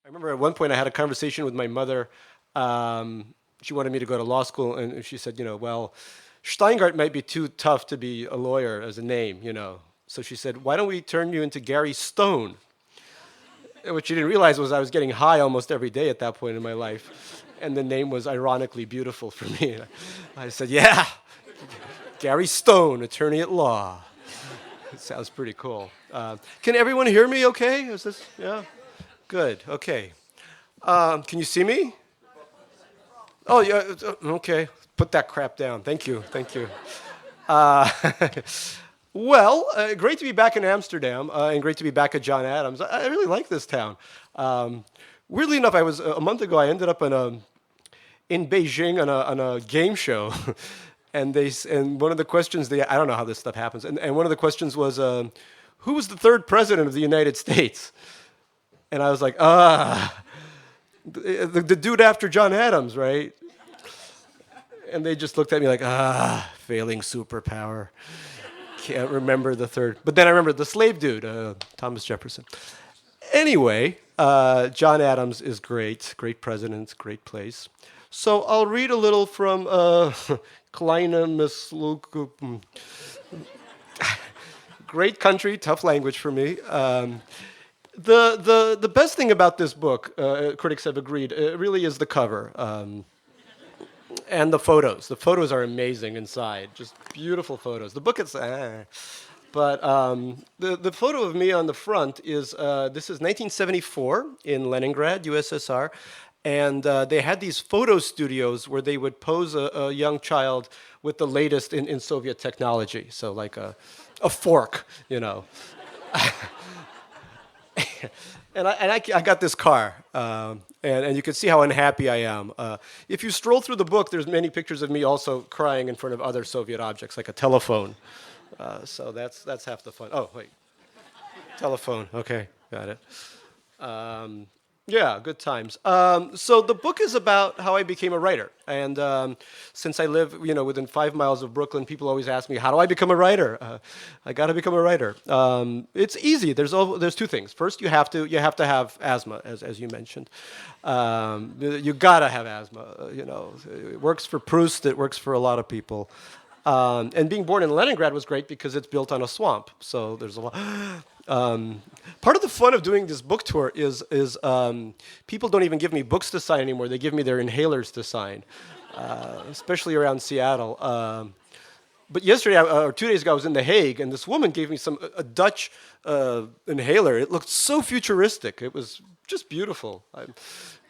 I remember at one point I had a conversation with my mother. She wanted me to go to law school, and she said, well, Shteyngart might be too tough to be a lawyer as a name. So she said, why don't we turn you into Gary Stone? And what she didn't realize was I was getting high almost every day at that point in my life. And the name was ironically beautiful for me. I said, yeah, Gary Stone, attorney at law. It sounds pretty cool. Can everyone hear me okay? Is this, yeah? Good, okay. Can you see me? Oh, yeah, okay. Put that crap down. Thank you. Uh, great to be back in Amsterdam, and great to be back at John Adams. I really like this town. Weirdly enough, a month ago, I ended up in Beijing on a game show. And one of the questions, I don't know how this stuff happens, and one of the questions was, who was the third president of the United States? And I was like, the dude after John Adams, right? And they just looked at me like, failing superpower. Can't remember the third. But then I remember the slave dude, Thomas Jefferson. Anyway, John Adams is great president, great place. So I'll read a little from Kleine, mislukkeling. Great country, tough language for me. The best thing about this book, critics have agreed, really is the cover and the photos. The photos are amazing inside, just beautiful photos. The book is, but the photo of me on the front is this is 1974 in Leningrad, USSR, and they had these photo studios where they would pose a young child with the latest in Soviet technology, so like a fork, And I got this car, and you can see how unhappy I am. If you stroll through the book, there's many pictures of me also crying in front of other Soviet objects, like a telephone. So that's half the fun. Oh, wait. Telephone. Okay, got it. Yeah, good times. So the book is about how I became a writer. And since I live, within 5 miles of Brooklyn, people always ask me, how do I become a writer? I got to become a writer. It's easy. There's two things. First, you have to have asthma, as you mentioned. You got to have asthma. It works for Proust. It works for a lot of people. And being born in Leningrad was great because it's built on a swamp. So there's a lot. Part of the fun of doing this book tour is people don't even give me books to sign anymore. They give me their inhalers to sign, especially around Seattle. But yesterday, or 2 days ago, I was in The Hague, and this woman gave me a Dutch inhaler. It looked so futuristic. It was just beautiful. I'm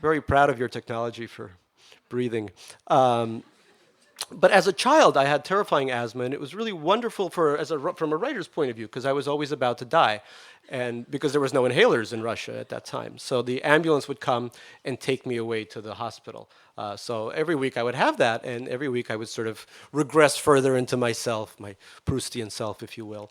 very proud of your technology for breathing. But as a child, I had terrifying asthma, and it was really wonderful from a writer's point of view, because I was always about to die, and because there was no inhalers in Russia at that time. So the ambulance would come and take me away to the hospital. So every week I would have that, and every week I would sort of regress further into myself, my Proustian self, if you will.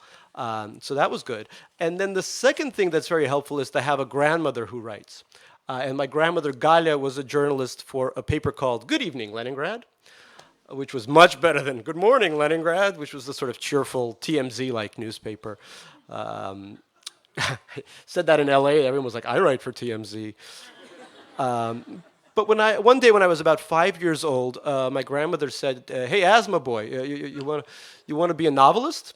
So that was good. And then the second thing that's very helpful is to have a grandmother who writes. And my grandmother, Galia, was a journalist for a paper called Good Evening, Leningrad, which was much better than Good Morning, Leningrad, which was the sort of cheerful TMZ-like newspaper. Said that in LA, everyone was like, I write for TMZ. But one day when I was about 5 years old, my grandmother said, hey, asthma boy, you want to be a novelist?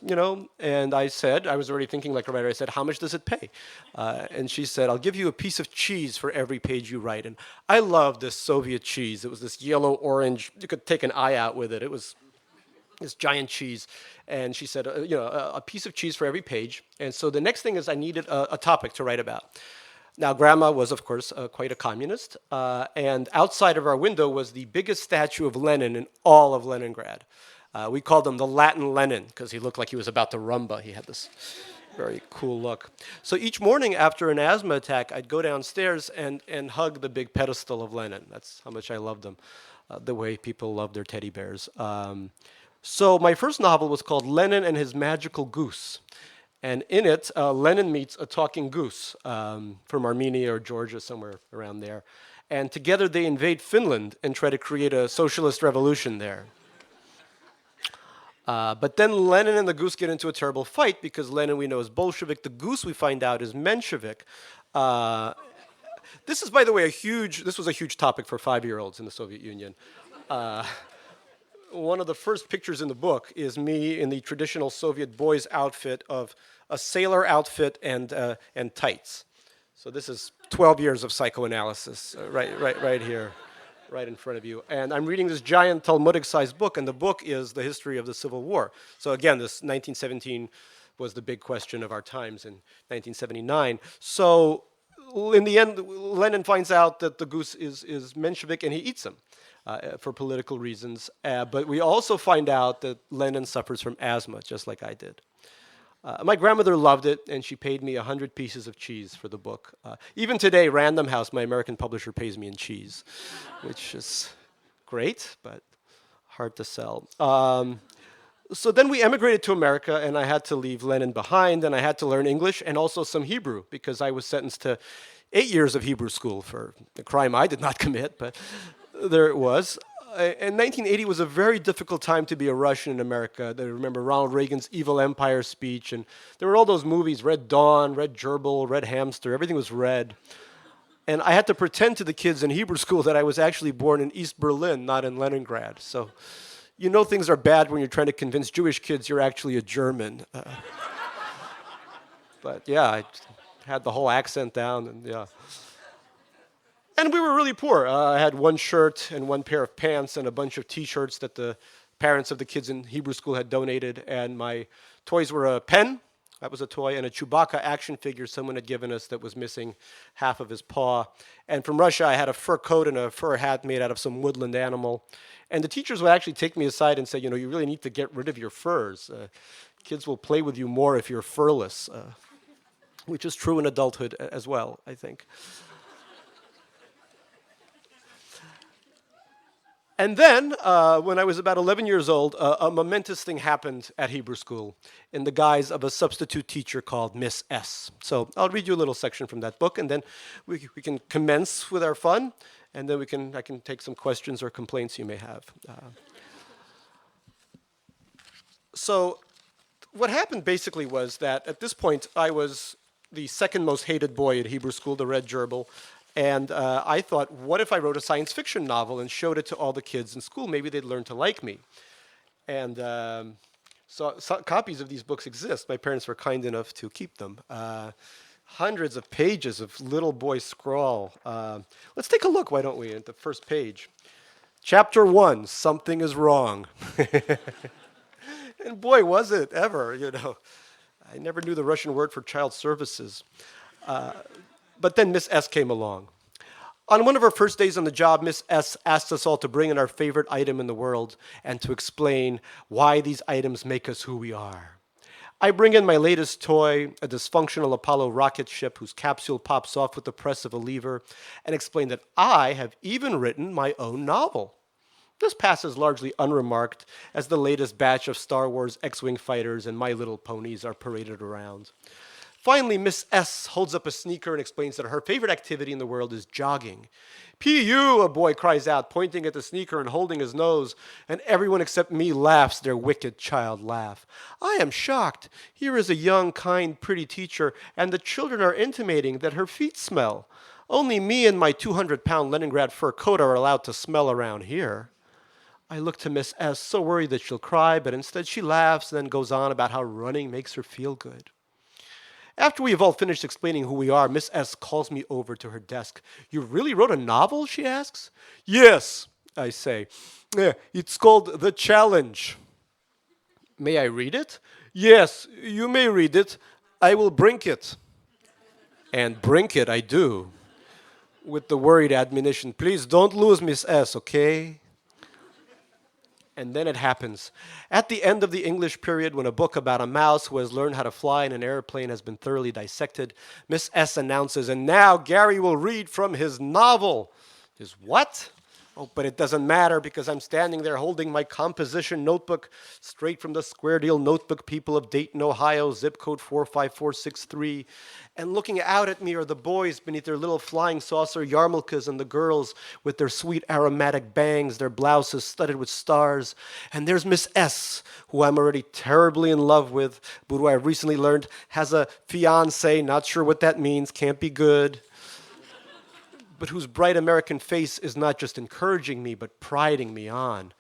And I said, I was already thinking like a writer, I said, how much does it pay? And she said, I'll give you a piece of cheese for every page you write. And I loved this Soviet cheese. It was this yellow-orange, you could take an eye out with it. It was this giant cheese. And she said, a piece of cheese for every page. And so the next thing is I needed a topic to write about. Now, Grandma was, of course, quite a communist, and outside of our window was the biggest statue of Lenin in all of Leningrad. We called him the Latin Lenin because he looked like he was about to rumba. He had this very cool look. So each morning after an asthma attack, I'd go downstairs and hug the big pedestal of Lenin. That's how much I loved him, the way people love their teddy bears. So my first novel was called Lenin and His Magical Goose. And in it, Lenin meets a talking goose from Armenia or Georgia, somewhere around there. And together they invade Finland and try to create a socialist revolution there. But then Lenin and the goose get into a terrible fight because Lenin we know is Bolshevik. The goose we find out is Menshevik. This is, by the way, this was a huge topic for 5-year-olds in the Soviet Union. One of the first pictures in the book is me in the traditional Soviet boy's outfit of a sailor outfit and tights. So this is 12 years of psychoanalysis right here, right in front of you. And I'm reading this giant Talmudic-sized book, and the book is the history of the Civil War. So again, this 1917 was the big question of our times in 1979. So in the end, Lenin finds out that the goose is Menshevik, and he eats him. For political reasons, but we also find out that Lenin suffers from asthma, just like I did. My grandmother loved it, and she paid me 100 pieces of cheese for the book. Even today, Random House, my American publisher, pays me in cheese, which is great, but hard to sell. So then we emigrated to America, and I had to leave Lenin behind, and I had to learn English and also some Hebrew, because I was sentenced to 8 years of Hebrew school for a crime I did not commit, but there it was. And 1980 was a very difficult time to be a Russian in America. I remember Ronald Reagan's Evil Empire speech, and there were all those movies, Red Dawn, Red Gerbil, Red Hamster, everything was red. And I had to pretend to the kids in Hebrew school that I was actually born in East Berlin, not in Leningrad. So you know things are bad when you're trying to convince Jewish kids you're actually a German. But yeah, I had the whole accent down, and yeah. And we were really poor. I had one shirt and one pair of pants and a bunch of T-shirts that the parents of the kids in Hebrew school had donated. And my toys were a pen, that was a toy, and a Chewbacca action figure someone had given us that was missing half of his paw. And from Russia, I had a fur coat and a fur hat made out of some woodland animal. And the teachers would actually take me aside and say, you know, you really need to get rid of your furs. Kids will play with you more if you're furless, which is true in adulthood as well, I think. And then, when I was about 11 years old, a momentous thing happened at Hebrew school in the guise of a substitute teacher called Miss S. So I'll read you a little section from that book, and then we can commence with our fun, and then I can take some questions or complaints you may have. So what happened basically was that at this point, I was the second most hated boy at Hebrew school, the Red Gerbil. And I thought, what if I wrote a science fiction novel and showed it to all the kids in school? Maybe they'd learn to like me. And so copies of these books exist. My parents were kind enough to keep them. Hundreds of pages of little boy scrawl. Let's take a look, why don't we, at the first page. Chapter 1, Something is Wrong. And boy, was it ever, you know. I never knew the Russian word for child services. But then Miss S came along. On one of our first days on the job, Miss S asked us all to bring in our favorite item in the world and to explain why these items make us who we are. I bring in my latest toy, a dysfunctional Apollo rocket ship whose capsule pops off with the press of a lever, and explain that I have even written my own novel. This passes largely unremarked as the latest batch of Star Wars X-Wing fighters and My Little Ponies are paraded around. Finally, Miss S holds up a sneaker and explains that her favorite activity in the world is jogging. P.U., a boy cries out, pointing at the sneaker and holding his nose, and everyone except me laughs their wicked child laugh. I am shocked. Here is a young, kind, pretty teacher, and the children are intimating that her feet smell. Only me and my 200-pound Leningrad fur coat are allowed to smell around here. I look to Miss S, so worried that she'll cry, but instead she laughs and then goes on about how running makes her feel good. After we have all finished explaining who we are, Miss S calls me over to her desk. You really wrote a novel, she asks. Yes, I say. Yeah, it's called The Challenge. May I read it? Yes, you may read it. I will brink it. And brink it I do. With the worried admonition, please don't lose Miss S, okay? And then it happens. At the end of the English period, when a book about a mouse who has learned how to fly in an airplane has been thoroughly dissected, Miss S announces, and now Gary will read from his novel. His what? Oh, but it doesn't matter because I'm standing there holding my composition notebook straight from the Square Deal Notebook people of Dayton, Ohio, zip code 45463. And looking out at me are the boys beneath their little flying saucer yarmulkes and the girls with their sweet aromatic bangs, their blouses studded with stars. And there's Miss S, who I'm already terribly in love with, but who I recently learned has a fiancé, not sure what that means, can't be good. but whose bright American face is not just encouraging me, but priding me on.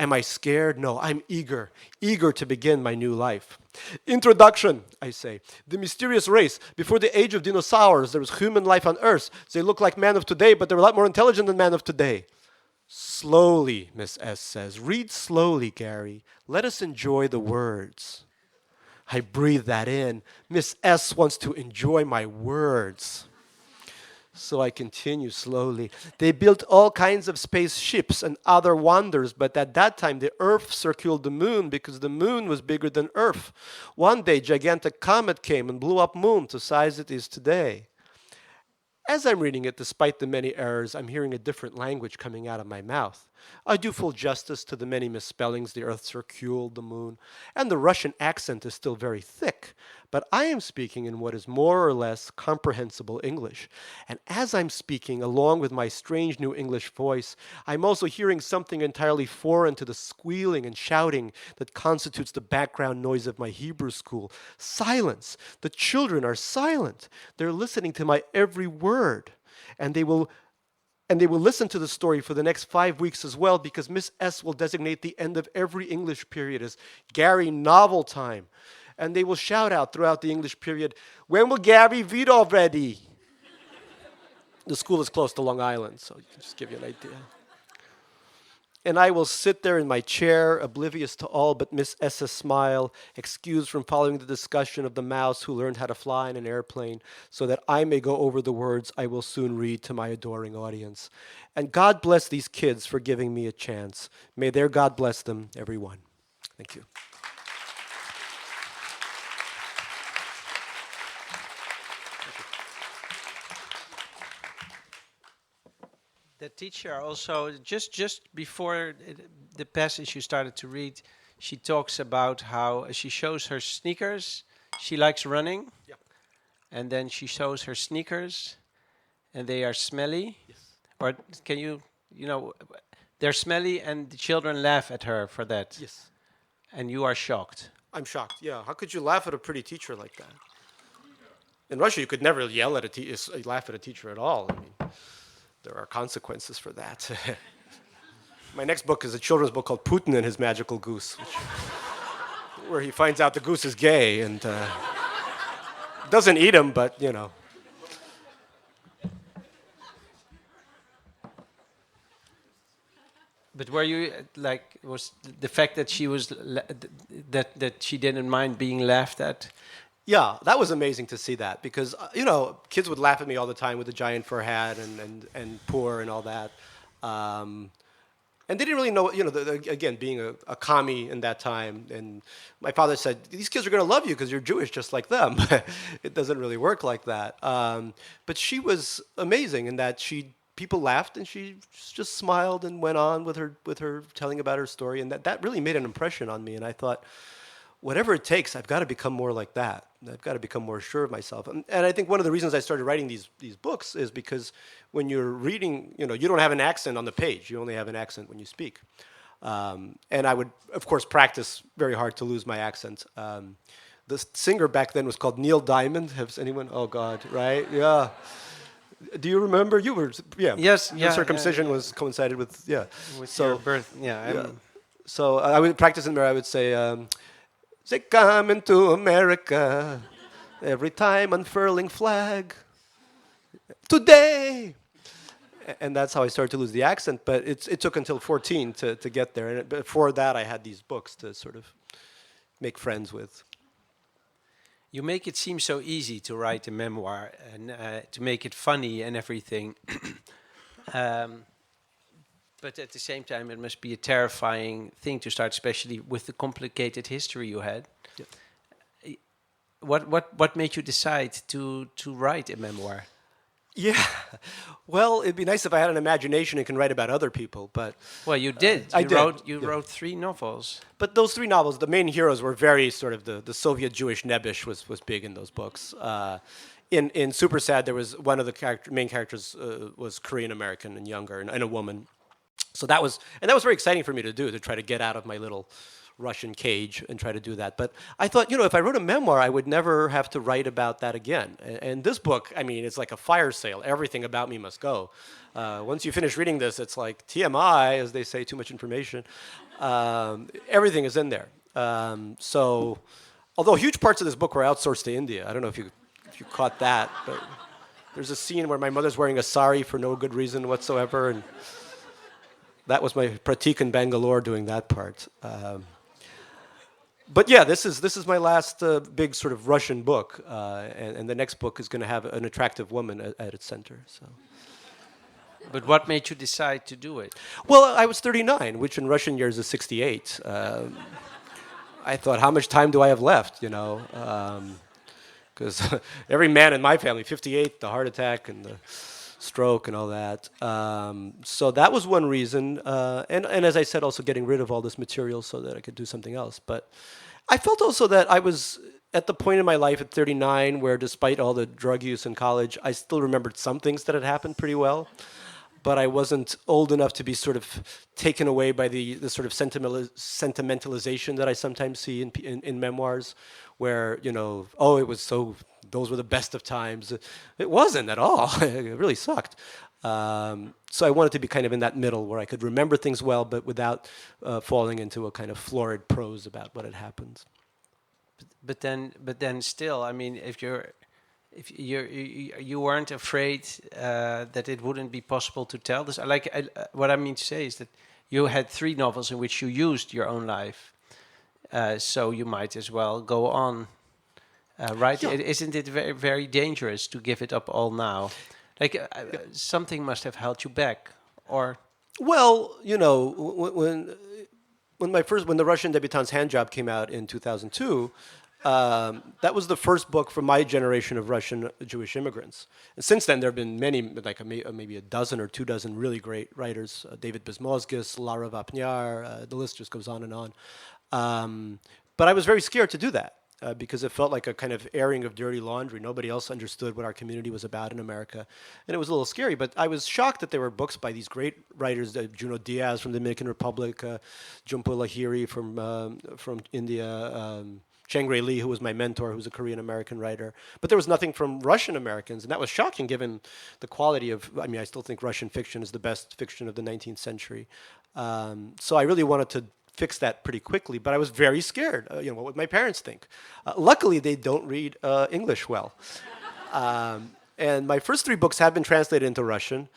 Am I scared? No, I'm eager, eager to begin my new life. Introduction, I say. The mysterious race. Before the age of dinosaurs, there was human life on Earth. They look like man of today, but they're a lot more intelligent than man of today. Slowly, Miss S says. Read slowly, Gary. Let us enjoy the words. I breathe that in. Miss S wants to enjoy my words. So I continue slowly. They built all kinds of spaceships and other wonders, but at that time the Earth circled the moon because the moon was bigger than Earth. One day, gigantic comet came and blew up moon to size it is today. As I'm reading it, despite the many errors, I'm hearing a different language coming out of my mouth. I do full justice to the many misspellings, the earth circled the moon, and the Russian accent is still very thick, but I am speaking in what is more or less comprehensible English. And as I'm speaking, along with my strange new English voice, I'm also hearing something entirely foreign to the squealing and shouting that constitutes the background noise of my Hebrew school. Silence. The children are silent. They're listening to my every word, and they will listen to the story for the next 5 weeks as well, because Miss S will designate the end of every English period as Gary novel time. And they will shout out throughout the English period, when will Gary read already? The school is close to Long Island, so you can just give you an idea. And I will sit there in my chair, oblivious to all but Miss S.'s smile, excused from following the discussion of the mouse who learned how to fly in an airplane, so that I may go over the words I will soon read to my adoring audience. And God bless these kids for giving me a chance. May their God bless them, everyone. Thank you. The teacher also, just before the passage you started to read, she talks about how she shows her sneakers. She likes running. Yeah. And then she shows her sneakers, and they are smelly. Yes. Or can you they're smelly, and the children laugh at her for that. Yes. And you are shocked. I'm shocked, yeah. How could you laugh at a pretty teacher like that? In Russia, you could never yell at laugh at a teacher at all. I mean, there are consequences for that. My next book is a children's book called Putin and His Magical Goose, where he finds out the goose is gay and doesn't eat him, but, you know. But were you was the fact that she was that she didn't mind being laughed at? Yeah, that was amazing to see that because, kids would laugh at me all the time with the giant fur hat and poor and all that. And they didn't really know, again, being a commie in that time. And my father said, these kids are going to love you because you're Jewish just like them. It doesn't really work like that. But she was amazing in that people laughed and she just smiled and went on with her telling about her story. And that really made an impression on me. And I thought, whatever it takes, I've got to become more like that. I've got to become more sure of myself. And I think one of the reasons I started writing these books is because when you're reading, you don't have an accent on the page. You only have an accent when you speak. And I would, of course, practice very hard to lose my accent. The singer back then was called Neil Diamond. Has anyone? Oh, God, right? Yeah. Do you remember? You were, yeah. Yes, Your circumcision was coincided with, yeah. With your birth, yeah. So I would practice in there. I would say, they coming to America, every time unfurling flag, today. And that's how I started to lose the accent, but it took until 14 to get there. And before that, I had these books to sort of make friends with. You make it seem so easy to write a memoir and to make it funny and everything. But at the same time, it must be a terrifying thing to start, especially with the complicated history you had. Yep. What made you decide to write a memoir? Yeah, well, it'd be nice if I had an imagination and can write about other people, but... Well, you did. You wrote 3 novels. But those 3 novels, the main heroes were very sort of the Soviet Jewish Nebish was big in those books. In Super Sad, there was one of the main characters was Korean American and younger and a woman. So that was very exciting for me to do, to try to get out of my little Russian cage and try to do that. But I thought, if I wrote a memoir, I would never have to write about that again. And this book, I mean, it's like a fire sale. Everything about me must go. Once you finish reading this, it's like TMI, as they say, too much information. Everything is in there. So, although huge parts of this book were outsourced to India. I don't know if you caught that, but there's a scene where my mother's wearing a sari for no good reason whatsoever, and that was my pratik in Bangalore doing that part. But yeah, this is my last big sort of Russian book, and the next book is going to have an attractive woman at its center. So. But what made you decide to do it? Well, I was 39, which in Russian years is 68. I thought, how much time do I have left, because every man in my family, 58, the heart attack and the stroke and all that. So that was one reason. And as I said, also getting rid of all this material so that I could do something else. But I felt also that I was at the point in my life at 39 where despite all the drug use in college, I still remembered some things that had happened pretty well. But I wasn't old enough to be sort of taken away by the sort of sentimentalization that I sometimes see in memoirs, where, those were the best of times. It wasn't at all. It really sucked. So I wanted to be kind of in that middle where I could remember things well, but without falling into a kind of florid prose about what had happened. But then still, I mean, if you weren't afraid that it wouldn't be possible to tell this. What I mean to say is that you had 3 novels in which you used your own life, so you might as well go on, right? Yeah. Isn't it very, very dangerous to give it up all now? Something must have held you back, or well, when the Russian Debutante's Handjob came out in 2002. That was the first book from my generation of Russian Jewish immigrants. And since then, there have been many, maybe a dozen or 2 dozen really great writers, David Bezmozgis, Lara Vapnyar, the list just goes on and on. But I was very scared to do that because it felt like a kind of airing of dirty laundry. Nobody else understood what our community was about in America. And it was a little scary, but I was shocked that there were books by these great writers, Juno Diaz from the Dominican Republic, Jhumpa Lahiri from India, Chengre Lee, who was my mentor, who's a Korean-American writer. But there was nothing from Russian Americans, and that was shocking given the quality of, I still think Russian fiction is the best fiction of the 19th century. So I really wanted to fix that pretty quickly, but I was very scared. What would my parents think? Luckily, they don't read English well. And my first 3 books have been translated into Russian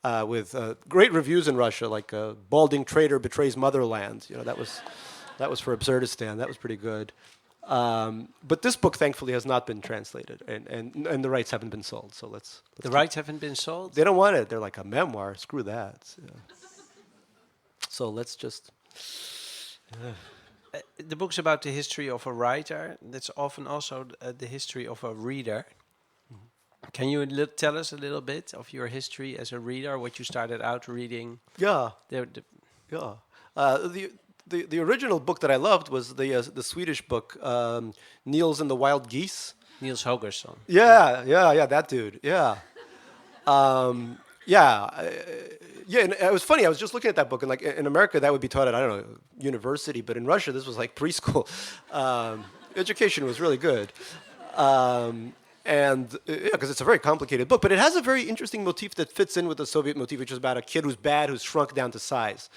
with great reviews in Russia, like Balding Traitor Betrays Motherland. That was for Absurdistan. That was pretty good. But this book, thankfully, has not been translated, and the rights haven't been sold. So let's the rights haven't been sold? They don't want it. They're like, a memoir. Screw that. So let's just... The book's about the history of a writer. That's often also the history of a reader. Mm-hmm. Can you tell us a little bit of your history as a reader, what you started out reading? Yeah. The original book that I loved was the Swedish book, Niels and the Wild Geese. Niels Holgersson. Yeah, that dude. Yeah. And it was funny. I was just looking at that book, and like in America, that would be taught at, I don't know, university, but in Russia, this was like preschool. Education was really good. Because it's a very complicated book, but it has a very interesting motif that fits in with the Soviet motif, which is about a kid who's bad, who's shrunk down to size.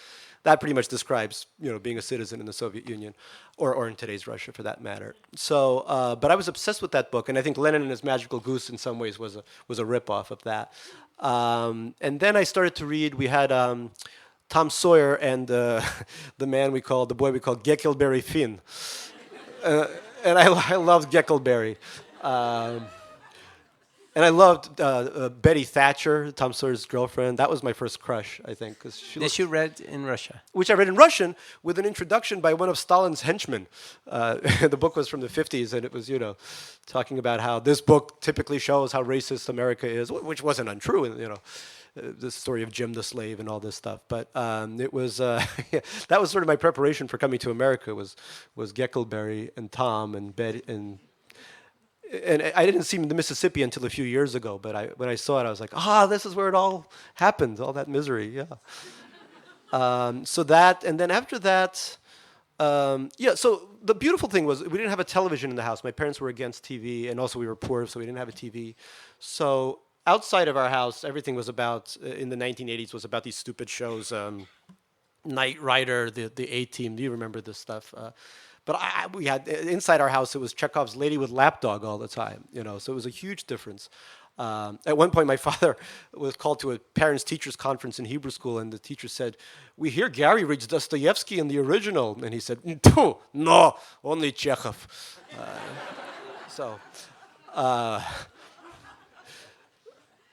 That pretty much describes, being a citizen in the Soviet Union, or in today's Russia, for that matter. So, but I was obsessed with that book, and I think Lenin and his Magical Goose, in some ways, was a ripoff of that. And then I started to read. We had Tom Sawyer and the boy we called Geckleberry Finn, and I loved Geckleberry. And I loved Betty Thatcher, Tom Sawyer's girlfriend. That was my first crush, I think. This you read in Russia? Which I read in Russian with an introduction by one of Stalin's henchmen. The book was from the 50s, and it was, talking about how this book typically shows how racist America is, which wasn't untrue, the story of Jim the slave and all this stuff. But it was that was sort of my preparation for coming to America was Geckleberry and Tom and Betty and I didn't see the Mississippi until a few years ago, but when I saw it, I was like, this is where it all happened, all that misery, yeah. So that, and then after that, Yeah, so the beautiful thing was we didn't have a television in the house. My parents were against TV, and also we were poor, so we didn't have a TV. So outside of our house, everything was about, in the 1980s, was about these stupid shows, Knight Rider, the A-Team. Do you remember this stuff? But we had, inside our house, it was Chekhov's Lady with Lapdog all the time, so it was a huge difference. At one point, my father was called to a parents-teachers conference in Hebrew school, and the teacher said, "We hear Gary reads Dostoevsky in the original." And he said, "No, only Chekhov."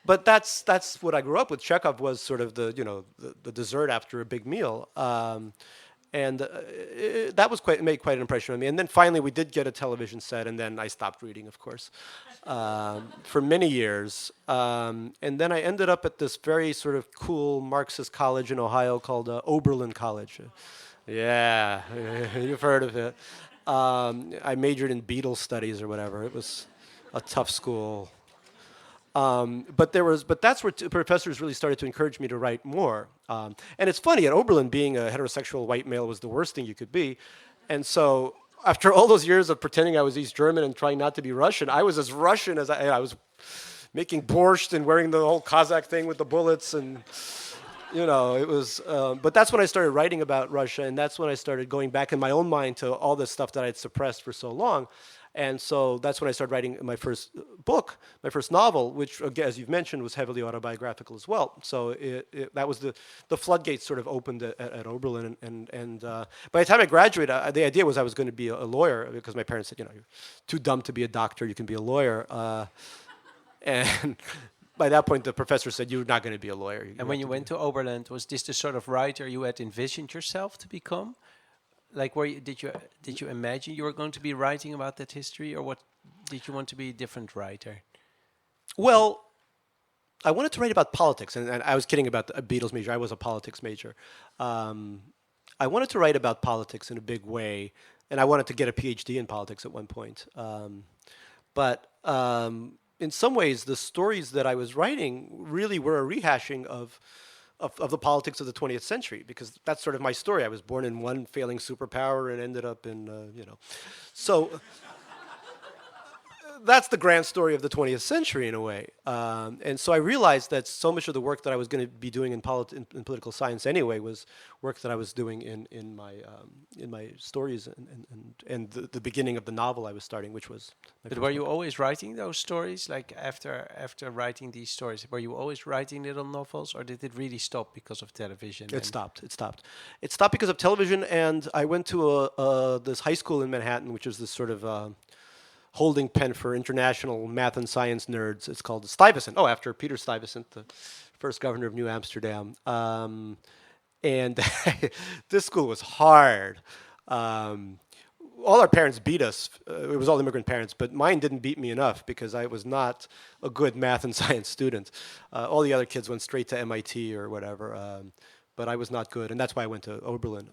But that's what I grew up with. Chekhov was sort of the dessert after a big meal. And that was made quite an impression on me. And then finally we did get a television set, and then I stopped reading, of course, for many years. And then I ended up at this very sort of cool Marxist college in Ohio called Oberlin College. Yeah, you've heard of it. I majored in Beatles studies or whatever. It was a tough school. But that's where professors really started to encourage me to write more. And it's funny, at Oberlin, being a heterosexual white male was the worst thing you could be. And so after all those years of pretending I was East German and trying not to be Russian, I was as Russian as I was making borscht and wearing the whole Kazakh thing with the bullets. And, it was, but that's when I started writing about Russia. And that's when I started going back in my own mind to all this stuff that I'd suppressed for so long. And so that's when I started writing my first book, my first novel, which, again, as you've mentioned, was heavily autobiographical as well. So that was the floodgates sort of opened at Oberlin. And by the time I graduated, the idea was I was going to be a lawyer, because my parents said, you're too dumb to be a doctor, you can be a lawyer. And by that point, the professor said, you're not going to be a lawyer. And when you went to Oberlin, was this the sort of writer you had envisioned yourself to become? Like, did you imagine you were going to be writing about that history, or what did you want to be a different writer? Well, I wanted to write about politics, and I was kidding about the Beatles major. I was a politics major. I wanted to write about politics in a big way, and I wanted to get a PhD in politics at one point. But in some ways, the stories that I was writing really were a rehashing of the politics of the 20th century, because that's sort of my story. I was born in one failing superpower and ended up in, So that's the grand story of the 20th century in a way. And so I realized that so much of the work that I was going to be doing in political science anyway was work that I was doing in my stories and the beginning of the novel I was starting, which was. But were you always writing those stories? Like after writing these stories, were you always writing little novels, or did it really stop because of television? It stopped. It stopped because of television, and I went to this high school in Manhattan, which is this sort of holding pen for international math and science nerds. It's called Stuyvesant. Oh, after Peter Stuyvesant, the first governor of New Amsterdam. And this school was hard. All our parents beat us. It was all immigrant parents, but mine didn't beat me enough because I was not a good math and science student. All the other kids went straight to MIT or whatever. But I was not good, and that's why I went to Oberlin.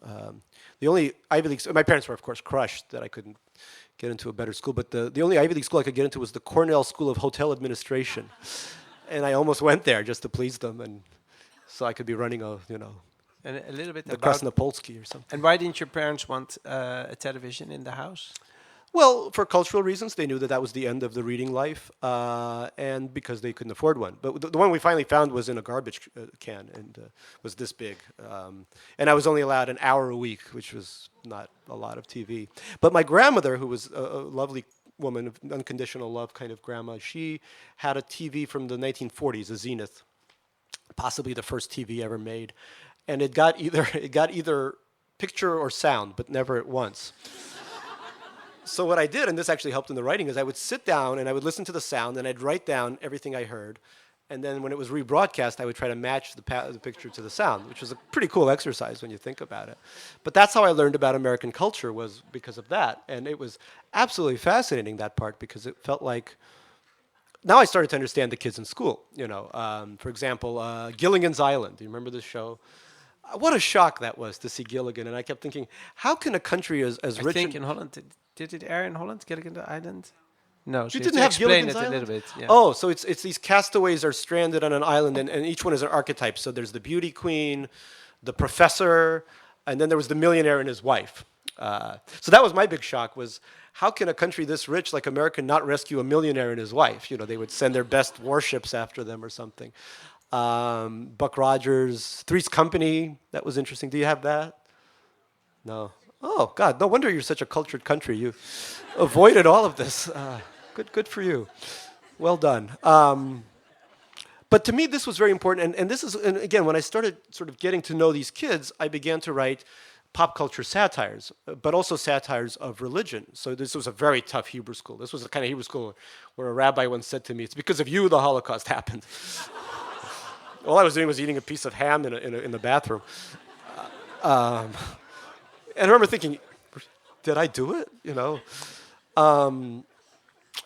The only Ivy League, my parents were, of course, crushed that I couldn't get into a better school, but the only Ivy League school I could get into was the Cornell School of Hotel Administration. And I almost went there just to please them, and so I could be running And a little bit the about Krasnopolsky or something. And why didn't your parents want a television in the house? Well, for cultural reasons, they knew that was the end of the reading life, and because they couldn't afford one. But the one we finally found was in a garbage can and was this big. And I was only allowed an hour a week, which was not a lot of TV. But my grandmother, who was a lovely woman of unconditional love kind of grandma, she had a TV from the 1940s, a Zenith, possibly the first TV ever made. And it got either picture or sound, but never at once. So what I did, and this actually helped in the writing, is I would sit down and I would listen to the sound and I'd write down everything I heard. And then when it was rebroadcast, I would try to match the picture to the sound, which was a pretty cool exercise when you think about it. But that's how I learned about American culture, was because of that. And it was absolutely fascinating, that part, because it felt like, now I started to understand the kids in school. For example, Gilligan's Island. Do you remember this show? What a shock that was to see Gilligan. And I kept thinking, how can a country as rich... I think in Holland... Did it air in Holland, Gilligan's Island? No, so you didn't have explain Gilligan's it Island? A little bit. Yeah. Oh, so it's these castaways are stranded on an island, and each one is an archetype. So there's the beauty queen, the professor, and then there was the millionaire and his wife. So that was my big shock, was how can a country this rich like America not rescue a millionaire and his wife? You know, they would send their best warships after them or something. Buck Rogers, Three's Company, that was interesting. Do you have that? No. Oh, God, no wonder you're such a cultured country. You avoided all of this. Good for you. Well done. But to me, this was very important. And again, when I started sort of getting to know these kids, I began to write pop culture satires, but also satires of religion. So this was a very tough Hebrew school. This was the kind of Hebrew school where a rabbi once said to me, "It's because of you the Holocaust happened." All I was doing was eating a piece of ham in the bathroom. And I remember thinking, did I do it? You know?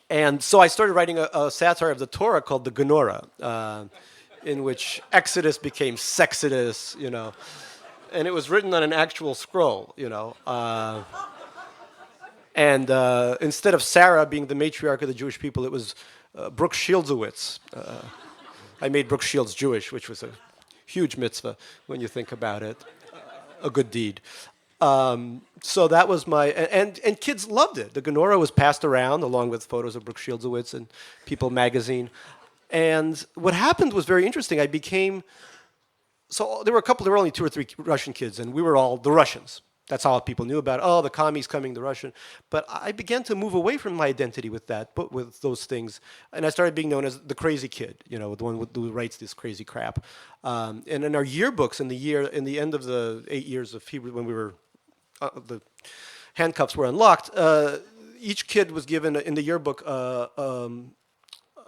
And so I started writing a satire of the Torah called the Gemara, in which Exodus became Sexodus, you know. And it was written on an actual scroll, you know. And instead of Sarah being the matriarch of the Jewish people, it was Brooke Shieldsowitz. I made Brooke Shields Jewish, which was a huge mitzvah when you think about it, a good deed. So that was my, and kids loved it. The Gemara was passed around along with photos of Brooke Shieldsowitz in People magazine. And what happened was very interesting. So there were only 2 or 3 Russian kids, and we were all the Russians. That's how people knew about it. Oh, the commies coming, the Russian. But I began to move away from my identity with that, but with those things. And I started being known as the crazy kid, you know, the one who writes this crazy crap. And in our yearbooks, in the end of the 8 years of Hebrew, when we were, the handcuffs were unlocked, each kid was given in the yearbook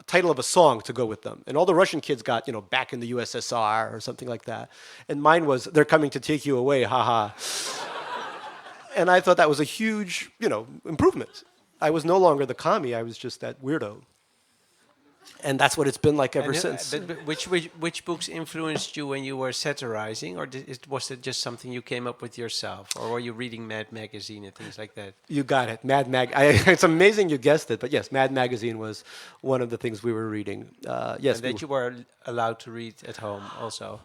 title of a song to go with them. And all the Russian kids got, you know, Back in the USSR or something like that. And mine was, They're Coming to Take You Away, haha. And I thought that was a huge, you know, improvement. I was no longer the commie, I was just that weirdo. And that's what it's been like ever since. But which books influenced you when you were satirizing, or was it just something you came up with yourself, or were you reading Mad Magazine and things like that? You got it, Mad Mag. It's amazing you guessed it, but yes, Mad Magazine was one of the things we were reading. Yes, and that you were allowed to read at home also.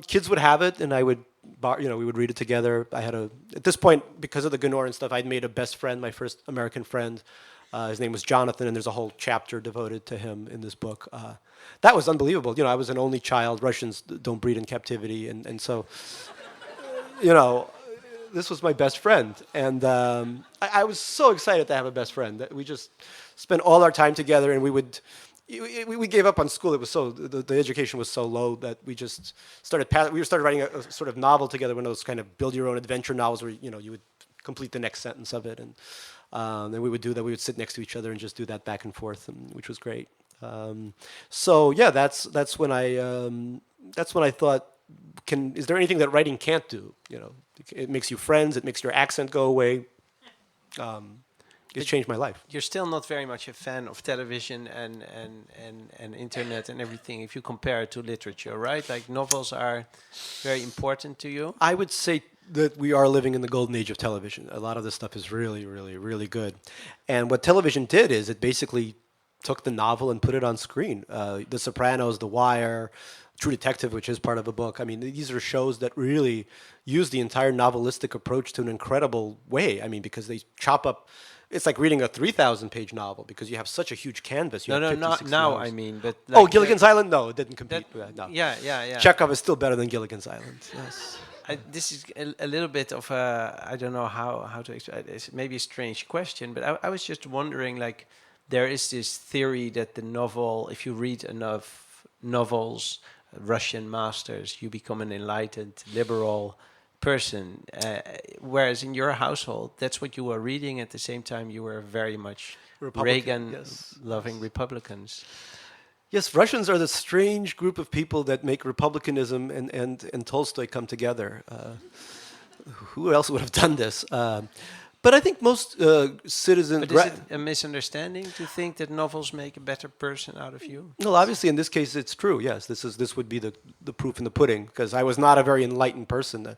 Kids would have it, and I would, we would read it together. I had at this point, because of the Genor and stuff, I'd made a best friend, my first American friend. His name was Jonathan, and there's a whole chapter devoted to him in this book. That was unbelievable. You know, I was an only child. Russians don't breed in captivity, and so, you know, this was my best friend. And I was so excited to have a best friend that we just spent all our time together, and we gave up on school. It was the education was so low that we just started writing a sort of novel together, one of those kind of build your own adventure novels where, you know, you would complete the next sentence of it, and then we would do that. We would sit next to each other and just do that back and forth, which was great. So yeah, that's when I thought, is there anything that writing can't do? You know, it makes you friends. It makes your accent go away. It's changed my life. You're still not very much a fan of television and internet and everything if you compare it to literature, right? Like novels are very important to you. I would say that we are living in the golden age of television. A lot of this stuff is really, really, really good. And what television did is it basically took the novel and put it on screen. The Sopranos, The Wire, True Detective, which is part of a book. I mean, these are shows that really use the entire novelistic approach to an incredible way. I mean, because they chop up. It's like reading a 3,000-page novel because you have such a huge canvas. Not now. I mean, but like Gilligan's Island. No, it didn't compete with that. No. Yeah. Chekhov is still better than Gilligan's Island. Yes. This is a little bit of a, I don't know how to explain it. It's maybe a strange question, but I was just wondering, like, there is this theory that the novel, if you read enough novels, Russian masters, you become an enlightened, liberal person. Whereas in your household, that's what you were reading. At the same time, you were very much Reagan-loving Republicans. Yes, Russians are the strange group of people that make republicanism and Tolstoy come together. Who else would have done this? But I think most citizens... But is it a misunderstanding to think that novels make a better person out of you? Well, obviously, in this case, it's true. Yes, this would be the proof in the pudding, because I was not a very enlightened person.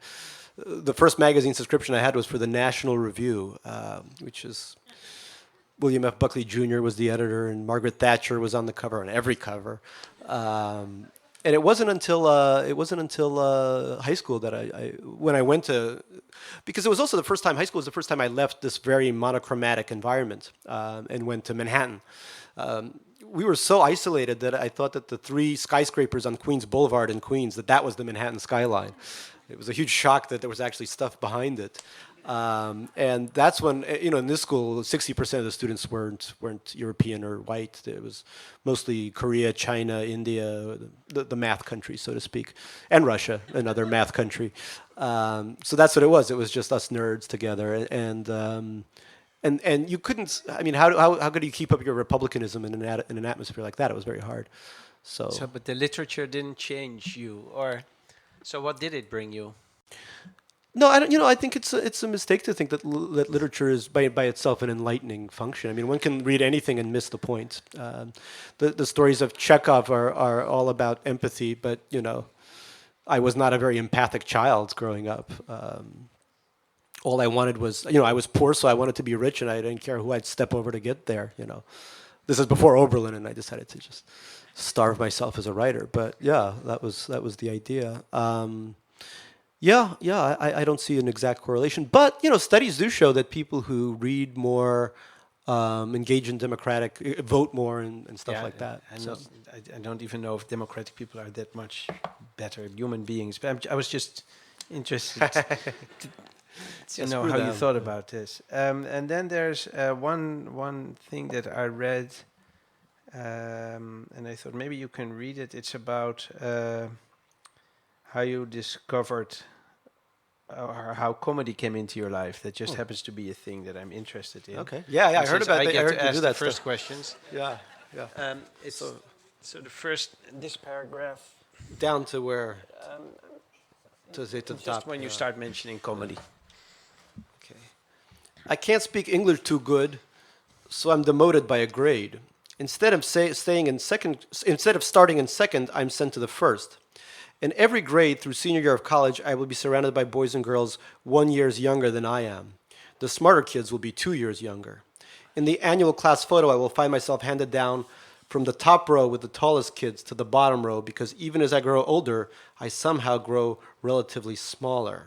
The first magazine subscription I had was for the National Review, which is... William F. Buckley Jr. was the editor, and Margaret Thatcher was on the cover, on every cover. And it wasn't until high school that when I went to because it was also the first time, high school was the first time I left this very monochromatic environment and went to Manhattan. We were so isolated that I thought that the 3 skyscrapers on Queens Boulevard in Queens, that was the Manhattan skyline. It was a huge shock that there was actually stuff behind it. And that's when, in this school, 60% of the students weren't European or white. It was mostly Korea, China, India, the math countries, so to speak, and Russia, another math country. So that's what it was. It was just us nerds together. And you couldn't, I mean, how could you keep up your republicanism in an atmosphere like that? It was very hard. So, but the literature didn't change you, or so what did it bring you? No, I don't. I think it's a mistake to think that that literature is by itself an enlightening function. I mean, one can read anything and miss the point. The stories of Chekhov are all about empathy, but I was not a very empathic child growing up. All I wanted was, I was poor, so I wanted to be rich, and I didn't care who I'd step over to get there. This is before Oberlin, and I decided to just starve myself as a writer. But yeah, that was the idea. I don't see an exact correlation. But, studies do show that people who read more, engage in democratic, vote more and stuff like that. I don't even know if democratic people are that much better human beings. But I was just interested to know how you thought about this. And then there's one thing that I read, and I thought maybe you can read it. It's about how you discovered or how comedy came into your life. That just happens to be a thing that I'm interested in. Okay. Yeah, I heard about that. I heard you do that first stuff. Questions. Yeah. So the first, this paragraph. Down to where? To the Just top. when you start mentioning comedy. Okay. I can't speak English too good, so I'm demoted by a grade. Instead of starting in second, I'm sent to the first. In every grade through senior year of college, I will be surrounded by boys and girls 1 year younger than I am. The smarter kids will be 2 years younger. In the annual class photo, I will find myself handed down from the top row with the tallest kids to the bottom row because even as I grow older, I somehow grow relatively smaller.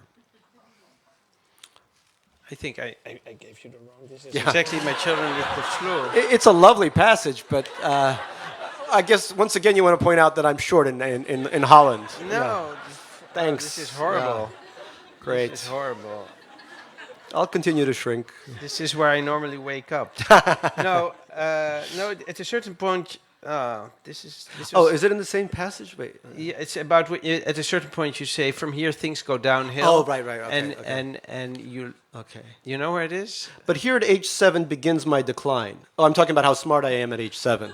I think I gave you the wrong. This is exactly my children with the flu. It's a lovely passage, but I guess once again you want to point out that I'm short in Holland. No, thanks. This is horrible. Great. This is horrible. I'll continue to shrink. This is where I normally wake up. No. At a certain point, this was, is it in the same passage? Wait. Yeah, it's about at a certain point you say from here things go downhill. Oh, right. Okay, and you. Okay. You know where it is? But here at age 7 begins my decline. Oh, I'm talking about how smart I am at age 7.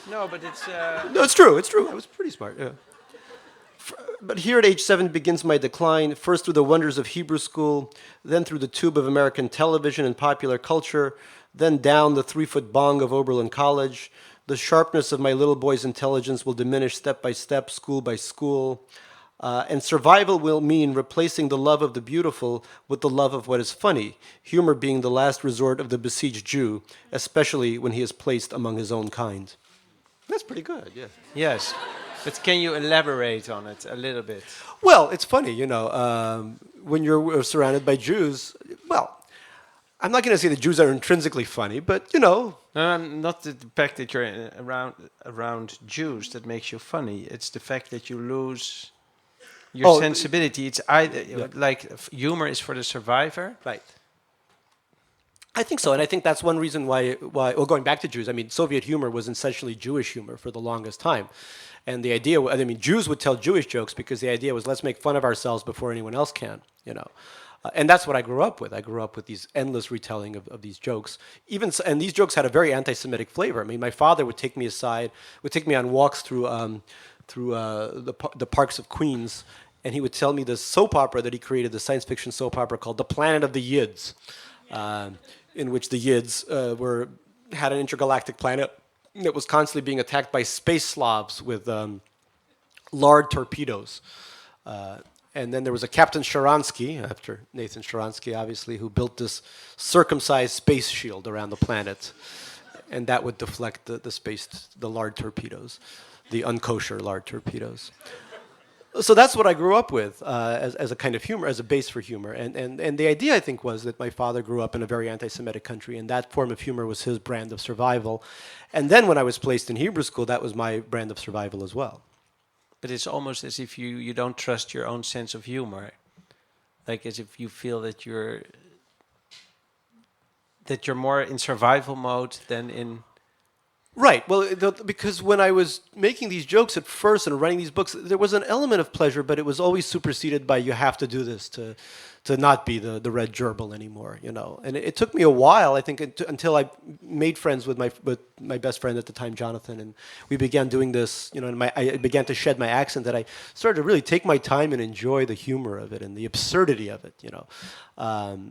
No, but it's. No, it's true. I was pretty smart. Yeah. But here at age 7 begins my decline, first through the wonders of Hebrew school, then through the tube of American television and popular culture, then down the 3-foot bong of Oberlin College. The sharpness of my little boy's intelligence will diminish step by step, school by school. And survival will mean replacing the love of the beautiful with the love of what is funny, humor being the last resort of the besieged Jew, especially when he is placed among his own kind. That's pretty good, yeah. Yes. But can you elaborate on it a little bit? Well, it's funny, when you're surrounded by Jews, well, I'm not going to say the Jews are intrinsically funny, but, not the fact that you're around Jews that makes you funny. It's the fact that you lose your sensibility. It's either, like, humor is for the survivor. Right. I think so, and I think that's one reason why, well, going back to Jews, I mean, Soviet humor was essentially Jewish humor for the longest time. And the idea, Jews would tell Jewish jokes because the idea was let's make fun of ourselves before anyone else can, and that's what I grew up with. I grew up with these endless retelling of these jokes. And these jokes had a very anti-Semitic flavor. I mean, my father would take me aside, would take me on walks through the parks of Queens, and he would tell me the soap opera that he created, the science fiction soap opera called The Planet of the Yids, in which the Yids had an intergalactic planet that was constantly being attacked by space Slavs with large torpedoes. And then there was a Captain Sharansky, after Nathan Sharansky, obviously, who built this circumcised space shield around the planet. And that would deflect the large torpedoes, the unkosher large torpedoes. So that's what I grew up with as a kind of humor, as a base for humor. And the idea, I think, was that my father grew up in a very anti-Semitic country, and that form of humor was his brand of survival. And then when I was placed in Hebrew school, that was my brand of survival as well. But it's almost as if you don't trust your own sense of humor. Like as if you feel that you're more in survival mode than in... Right. Well, because when I was making these jokes at first and writing these books, there was an element of pleasure, but it was always superseded by you have to do this to not be the red gerbil anymore, you know. And it took me a while, I think, until I made friends with my best friend at the time, Jonathan, and we began doing this, you know, and I began to shed my accent, that I started to really take my time and enjoy the humor of it and the absurdity of it, you know.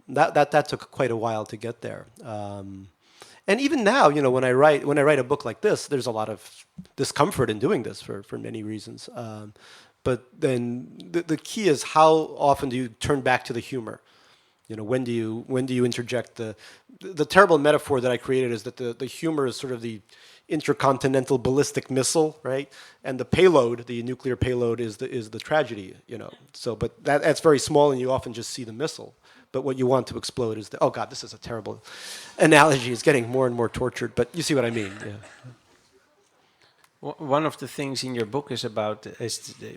That took quite a while to get there. And even now, you know, when I write a book like this, there's a lot of discomfort in doing this for many reasons. But then the key is how often do you turn back to the humor? You know, when do you interject the terrible metaphor that I created is that the humor is sort of the intercontinental ballistic missile, right? And the payload, the nuclear payload, is the tragedy, you know. So, but that's very small, and you often just see the missile. But what you want to explode is oh God, this is a terrible analogy. It's getting more and more tortured, but you see what I mean. Yeah. One of the things in your book is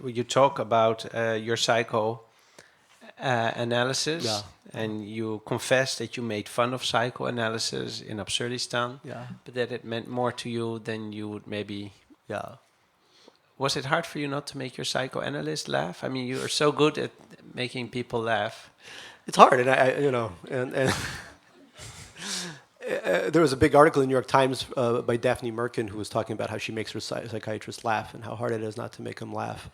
you talk about your psychoanalysis, Yeah. and you confess that you made fun of psychoanalysis in Absurdistan, Yeah. but that it meant more to you than you would maybe... Yeah. Was it hard for you not to make your psychoanalyst laugh? I mean, you are so good at making people laugh. It's hard, and I you know, and there was a big article in the New York Times by Daphne Merkin who was talking about how she makes her psychiatrist laugh and how hard it is not to make him laugh.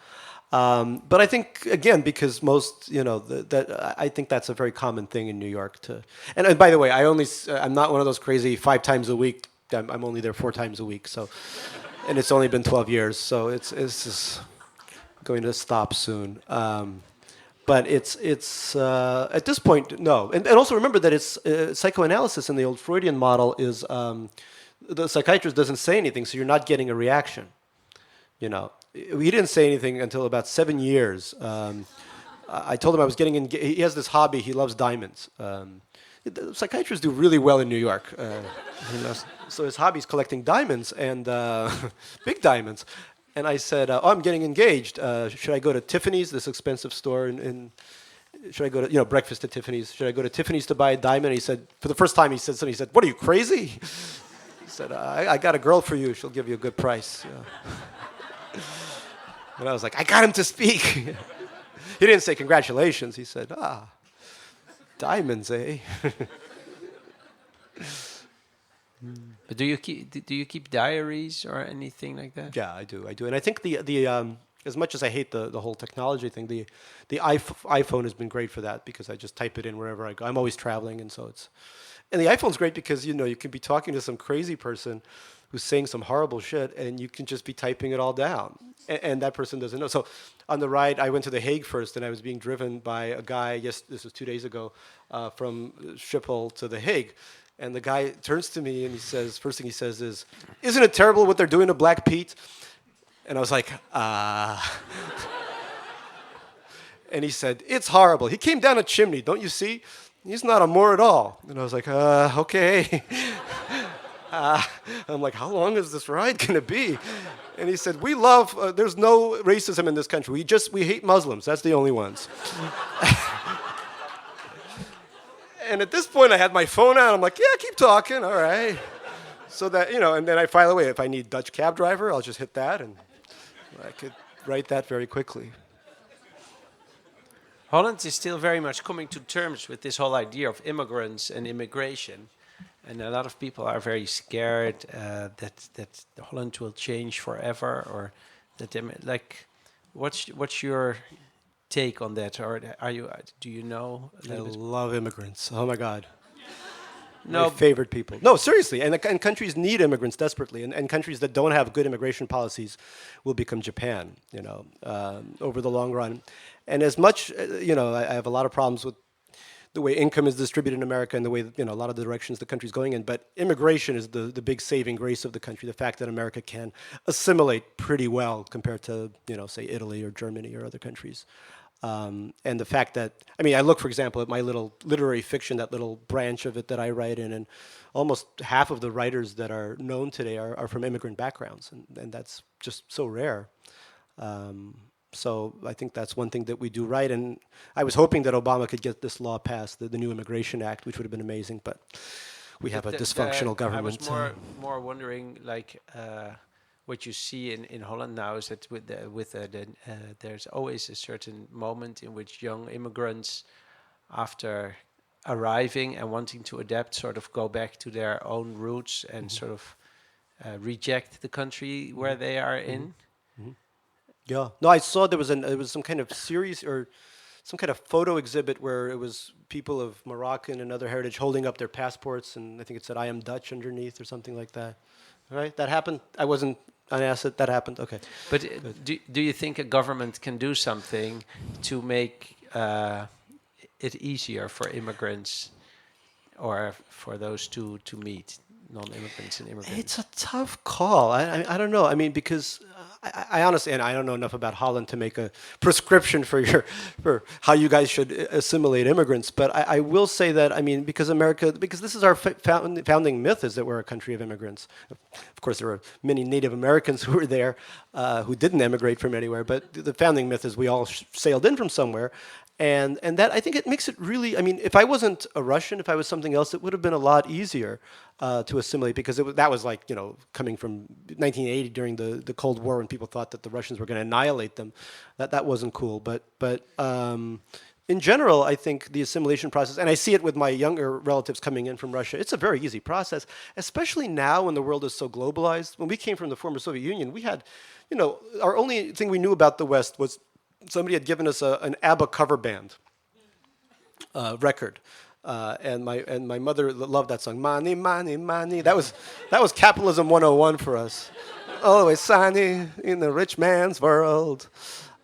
But I think, again, because most, you know, I think that's a very common thing in New York to. And by the way, I'm not one of those crazy 5 times a week. I'm only there 4 times a week. So, and it's only been 12 years, so it's just going to stop soon. But it's at this point, no. And also remember that it's psychoanalysis in the old Freudian model is the psychiatrist doesn't say anything, so you're not getting a reaction. You know, he didn't say anything until about 7 years. I told him I was getting engaged. He has this hobby. He loves diamonds. Psychiatrists do really well in New York. So his hobby is collecting diamonds, and big diamonds. And I said, I'm getting engaged. Should I go to Tiffany's, this expensive store? Should I go to, breakfast at Tiffany's? Should I go to Tiffany's to buy a diamond? He said, for the first time, he said something. He said, what, are you crazy? He said, I got a girl for you. She'll give you a good price. Yeah. And I was like, I got him to speak. He didn't say congratulations. He said, diamonds, eh? But do you keep diaries or anything like that? Yeah, I do. And I think the as much as I hate the whole technology thing, the iPhone has been great for that because I just type it in wherever I go. I'm always traveling, and so and the iPhone's great because you can be talking to some crazy person who's saying some horrible shit, and you can just be typing it all down, and that person doesn't know. So on the ride, I went to The Hague first, and I was being driven by a guy. Yes, this was 2 days ago, from Schiphol to The Hague. And the guy turns to me and he says, first thing he says is, isn't it terrible what they're doing to Black Pete? And I was like, And he said, it's horrible. He came down a chimney, don't you see? He's not a Moor at all. And I was like, okay. I'm like, how long is this ride going to be? And he said, we love, there's no racism in this country. We hate Muslims. That's the only ones. And at this point, I had my phone out. I'm like, yeah, keep talking. All right. So that, and then I file away. If I need Dutch cab driver, I'll just hit that. And I could write that very quickly. Holland is still very much coming to terms with this whole idea of immigrants and immigration. And a lot of people are very scared that Holland will change forever, or that what's your take on that, or do you know? I love immigrants. Oh my God. No, my favorite people. No, seriously, and countries need immigrants desperately, and countries that don't have good immigration policies will become Japan, over the long run. And as much, I have a lot of problems with the way income is distributed in America and the way that, a lot of the directions the country's going in. But immigration is the big saving grace of the country. The fact that America can assimilate pretty well compared to, say Italy or Germany or other countries. And the fact that, I look, for example, at my little literary fiction, that little branch of it that I write in, and almost half of the writers that are known today are from immigrant backgrounds, and that's just so rare. So I think that's one thing that we do right, and I was hoping that Obama could get this law passed, the new Immigration Act, which would have been amazing, but we have a dysfunctional government. I was more wondering, like, what you see in Holland now is that there's always a certain moment in which young immigrants, after arriving and wanting to adapt, sort of go back to their own roots and sort of reject the country where they are in. Yeah. No, I saw there was some kind of series or some kind of photo exhibit where it was people of Moroccan and other heritage holding up their passports, and I think it said "I am Dutch" underneath or something like that. Right? That happened. I wasn't unasked it. That happened. Okay. But do you think a government can do something to make it easier for immigrants or for those two to meet, non-immigrants and immigrants? It's a tough call. I don't know. Because I honestly, and I don't know enough about Holland to make a prescription for how you guys should assimilate immigrants. But I will say that, because this is our founding myth, is that we're a country of immigrants. Of course, there were many Native Americans who were there who didn't emigrate from anywhere. But the founding myth is we all sailed in from somewhere. And that, I think it makes it really, if I wasn't a Russian, if I was something else, it would have been a lot easier to assimilate, because that was like, coming from 1980 during the Cold War, when people thought that the Russians were going to annihilate them. That wasn't cool. But in general, I think the assimilation process, and I see it with my younger relatives coming in from Russia, it's a very easy process, especially now when the world is so globalized. When we came from the former Soviet Union, we had, our only thing we knew about the West was somebody had given us an ABBA cover band record, and my mother loved that song. Money, money, money. That was capitalism 101 for us. Always sunny in the rich man's world.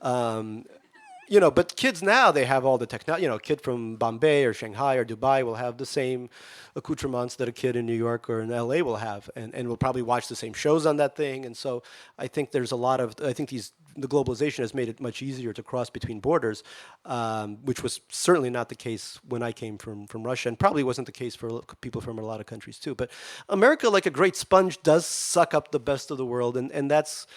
But kids now, they have all the technology. A kid from Bombay or Shanghai or Dubai will have the same accoutrements that a kid in New York or in LA will have, and will probably watch the same shows on that thing. And so I think there's a lot of, the globalization has made it much easier to cross between borders, which was certainly not the case when I came from Russia, and probably wasn't the case for people from a lot of countries too. But America, like a great sponge, does suck up the best of the world, and that's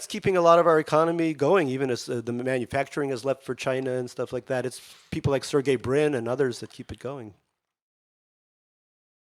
keeping a lot of our economy going, even as the manufacturing has left for China and stuff like that. It's people like Sergey Brin and others that keep it going.